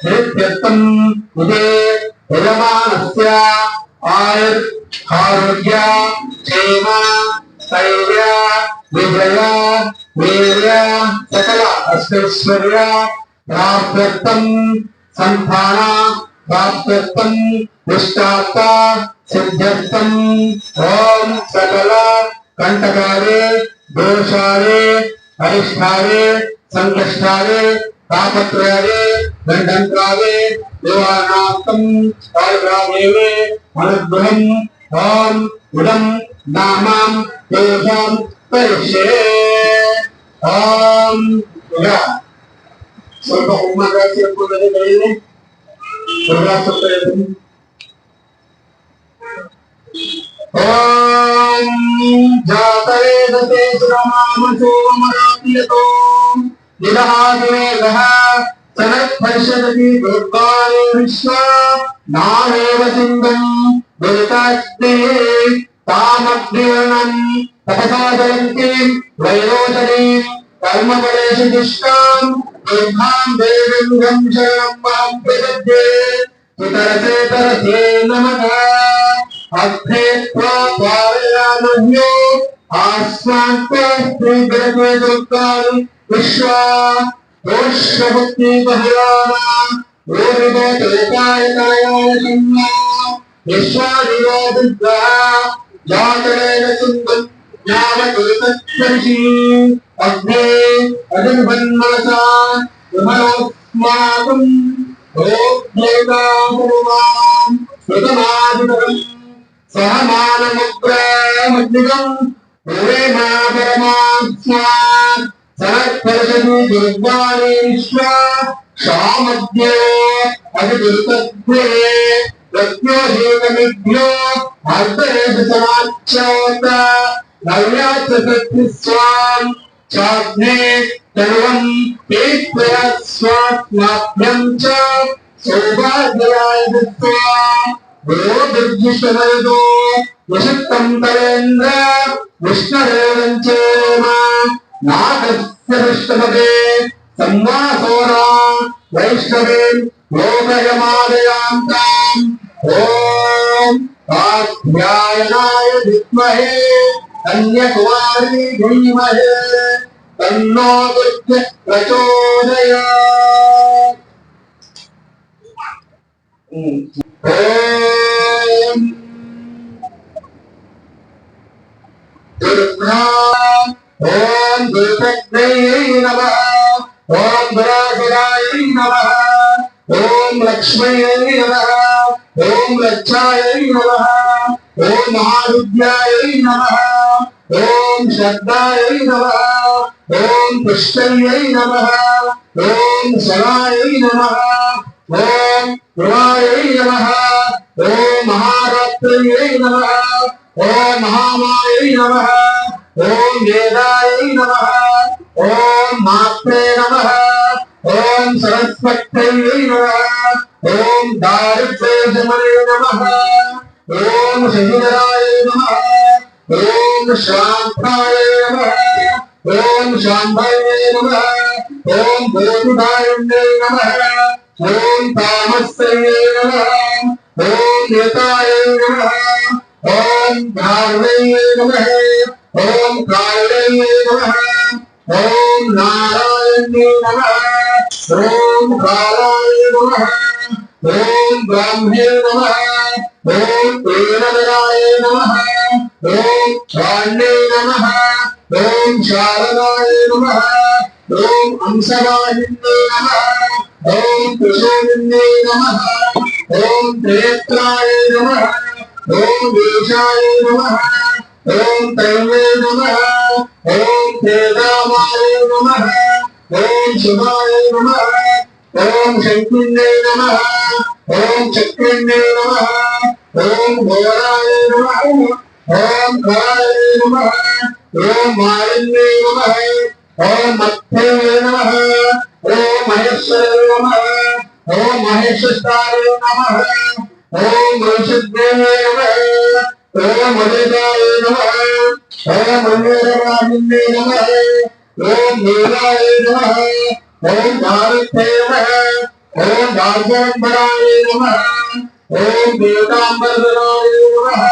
श्रीत्यर्थम उदे यजमानस्य आयुर् आरोग्य क्षेम स्थैर्य विजय वीर्य सकल अष्टैश्वर्य प्राप्त्यर्थम संतान प्राप्त्यर्थम इष्टार्थ सिद्ध्यर्थम ओम सकल कंटकारे दोषारे अरिष्ठारे संकष्टारे तापत्रयारे दंडंत्रारे निवारणार्थम कालग्रामेवे अनुग्रहं ओम उदम नामं दोषं परिषे ओम या ಸ್ವಲ್ಪ ಉಮ್ಮಗಾಸಿ ಅಂಬುದನ್ನು ಹೇಳಿದೆ ಪ್ರಭಾಸಪ್ರಯತ್ನ ओम जातवे दते श्रमामसो मरातियतो निदहादिवेगः सनत्पर्षदति दुर्गानि विश्वा नामेव सिंहं दुर्गास्ते तामग्निवर्णं तपसादरन्ति वैरोचनीं कर्मफलेषु दुष्टां दुर्गां देवीं शरणं मां प्रपद्ये सुतरसे तरसे नमः अग्रे त्वायामह्यो आस्मात्त्वस्त्रिगृहे दुर्गानि विश्वा दोषभक्ति बहिराना रोहितोपाय तनयाय शम्या विश्वादिवा दुर्गा जातरेण सुन्दं ज्ञानकृतस्पर्शी अग्ने अजन्मन्मनसा विमलोस्माकम् ओभ्येकामुमां श्रुतमादितरम् सहमानमुग्रमग्निकं प्रेमा परमात्मात् सनत्पर्षदि दुर्गानि विश्वा शामद्ये अधिदुर्गद्भ्ये रत्नोहीतमिभ्यो अर्धेषु समाच्योत नव्याच्च सत्स्वाम् चाग्ने तनुवं तेत्वया स्वात्माभ्यं च सौभाग्यराय दत्त्वा गोदुर्जिष्टमरुदो वशक्तं तरेन्द्र विष्णुरेवञ्चेम नागस्य विष्णुपदे संवासोरा वैष्णवीं लोकयमादयान्ताम् ॐ कात्यायनाय विद्महे कन्याकुमारी धीमहि तन्नो दुर्गे प्रचोदयात् ओम दुर्गा ओम दुर्गत्यै नमः ओम दुरासुराय नमः ओम लक्ष्म्यै नमः ओम लक्षायै नमः ओम महाविद्यायै नमः ओम श्रद्धायै नमः ओम पुष्टयै नमः ओम शरायै नमः ओम प्रवायै नमः ओम महारात्र्यै नमः ओम महामायै नमः ओम वेदायै नमः ओम मात्रे नमः ओम सरस्वत्यै नमः ओम दारिद्र्यशमने नमः ओम शनिधराय नमः ओम शान्ताय नमः ओम शाम्भवे नमः ओम गोधुधारिण्ये नमः ओम तामस्ये नमः ओम यताय नमः ओम भार्वे नमः ओम काले नमः ओम नारायणे नमः ओम कालाय नमः ओम ब्रह्मे नमः ओम प्रेरणाय नमः ओम चाण्डे नमः ओम शारदाय नमः ओम अंशवाहिन्ये नमः ओम कुशोदिन्ये नमः ओम त्रेत्राय नमः ओम वेशाय नमः ओम तैवे नमः ओम तेजामाय नमः ओम शुभाय नमः ओम शंकुन्ये नमः ओम चक्रिन्ये नमः ओम घोराय नमः ओम कालाय नमः ओम मालिन्ये नमः ओम मत्थे नमः ओम महेश्वराय नमः ओम महेश्वराय नमः ओम ऋषिदेवाय नमः ओम अदिताय नमः ओम मंगलवाहिन्ये नमः ओम नीलाय नमः ओम भारते नमः ओम भागवतपराय नमः। ओम पीतांबरधराय नमः।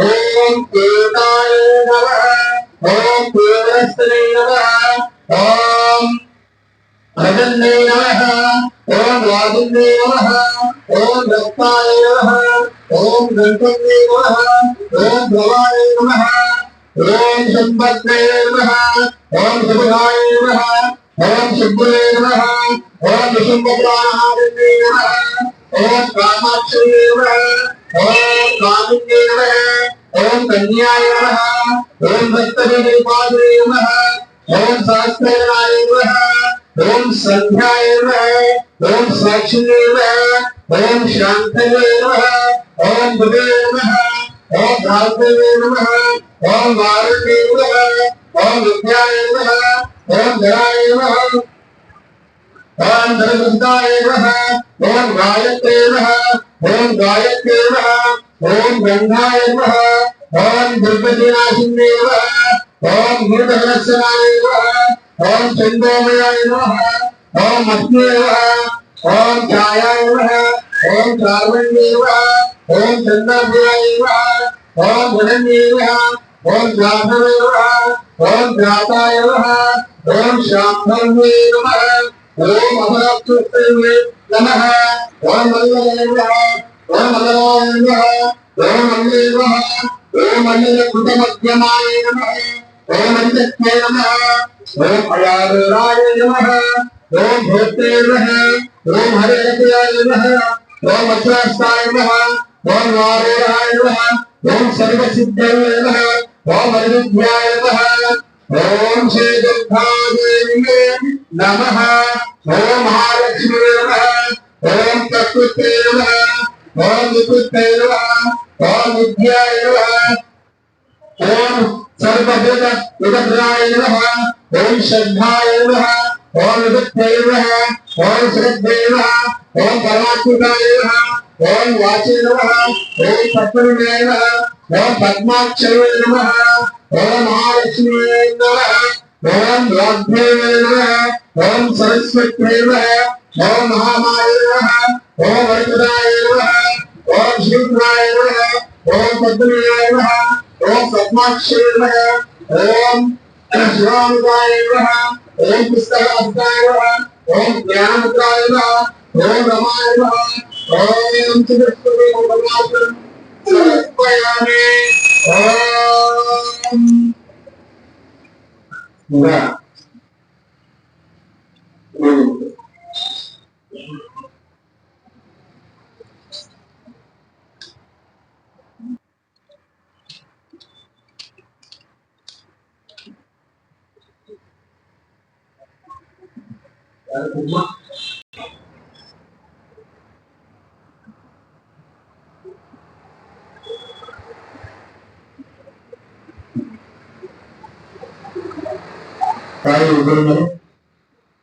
ओम केताय नमः। ओम पूर्णस्त्रे नमः। ओम भजन्ने नमः। ओम राजन्ने नमः। ओम रत्नाय नमः। ओम गणपतये नमः। ओम भवाय नमः। ओम संपत्ते नमः। ओम सुभगाय नमः। ओम सुब्बुले नमः। ओम विशुम्भप्राणादिने नमः। ओम कामाक्षये नमः। ओम कामिन्ये नमः। ओम कन्याय नमः। ओम भक्तजनपादये नमः। ओम सहस्रनाय नमः। ओम संध्याय नमः। ओम साक्षिणे नमः। ओम शांतये नमः। ओम भवे नमः। ओम धात्रे नमः। ओम वारुणे नमः। ओम विद्याय नमः। ओम धराय नमः। ओम धर्मदाय नमः। ओम गायत्रे नमः। ओम गायत्रे नमः। ओम गंगाय नमः। ओम दुर्गतिनाशिने नमः। ओम भूतहरस्यनाय नमः। ओम चंद्रोमयाय नमः। ओम अग्ने नमः। ओम छायाय नमः। ओम चार्वण्ये नमः। ओम चंद्रभुजाय नमः। ओम गणन्ये नमः। ओम जातवे नमः। ओम जाताय नमः। ओम शाम्भवे नमः। ओम अमरात्मने नमः। ओम मल्लाय नमः। ओम मल्लाय नमः। ओम मल्ले नमः। ओम मल्ले कुटमध्यमाय नमः। ओम अञ्जस्मे नमः। ओम अयाराय नमः। ओम भूते नमः। ओम हरेरत्याय नमः। ओम वज्रास्ताय नमः। ओम नारायणाय नमः। ओम सर्वसिद्धाय नमः। ओम अनिरुद्धाय नमः। ओम श्री दुर्गादेवी नमः। ओम महालक्ष्मी नमः। ओम प्रकृते नमः। ओम विकृते नमः। ओम विद्याय नमः। ओम सर्वभूत विभद्राय नमः। ओम श्रद्धाय नमः। ओम विभुत्ते नमः। ओम श्रद्धे नमः। ओम परमात्मकाय नमः। ओम वाचे नमः। ओम पद्मने नमः। ओम पद्माक्षरे नमः। ओम महालक्ष्मी नमः। ओम राध्वे नमः। ओम सरस्वत्यै नमः। ओम महामाये नमः। ओम वरदाय नमः। ओम श्रीकृष्णाय नमः। ओम पद्मनाय नमः। ओम पद्माक्षरे नमः। ओम शिवानुगाय नमः। ओम पुस्तकाय नमः। ओम ज्ञानमुद्राय नमः। ओम रमाय नमः। ओम चित्रस्वरूप भगवान् समर्पयामि। ओम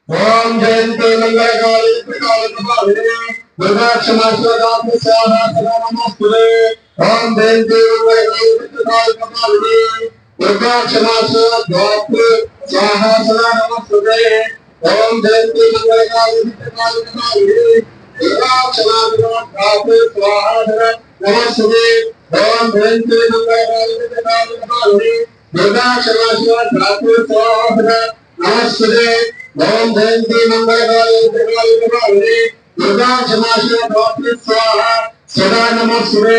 ओम जयंते मंगलकाले प्रकाशकाले दुर्गा क्षमा स्वाहा स्वाहा नमस्ते। ओम जयंते मंगलकाले प्रकाशकाले दुर्गा क्षमा स्वाहा स्वाहा नमस्ते। ओम जयंते मंगलकाले प्रकाशकाले दुर्गा क्षमा स्वाहा स्वाहा नमस्ते। ओम जयंते मंगलकाले प्रकाशकाले दुर्गा क्षमा स्वाहा स्वाहा नमस्ते। ओम जयंती मंगलकाले प्रकाशकाले दुर्गा क्षमा स्वाहा सदा नमस्ते।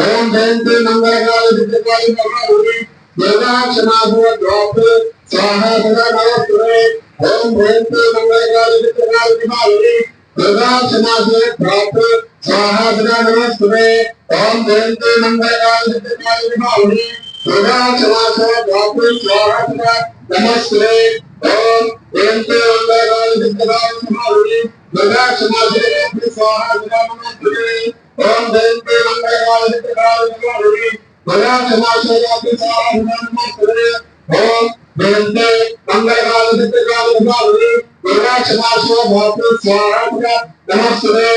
ओम जयंती मंगलकाले प्रकाशकाले दुर्गा क्षमा स्वाहा सदा नमस्ते। ओम जयंती मंगलकाले प्रकाशकाले दुर्गा क्षमा स्वाहा सदा नमस्ते। ओम जयंती मंगलकाले प्रकाशकाले दुर्गा क्षमा स्वाहा सदा नमस्ते। ओम जयंते मंगलकाले प्रकाशकाले दुर्गा क्षमा स्वाहा सदा नमस्ते। ओम जयंते मंगलकाले प्रकाशकाले दुर्गा क्षमा स्वाहा सदा नमस्ते। ओम जयंते मंगलकाले प्रकाशकाले दुर्गा क्षमा स्वाहा सदा नमस्ते।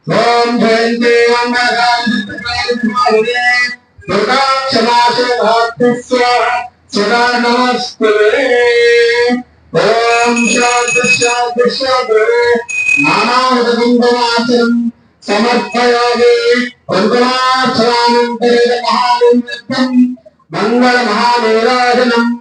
ओम जयंते मंगलकाले प्रकाशकाले दुर्गा क्षमा स्वाहा सदा नमस्ते। नानाविधकुङ्कुमार्चनं समर्पयामि कुङ्कुमार्चनानन्तरेण महानित्यं मङ्गलमहानीराजनम्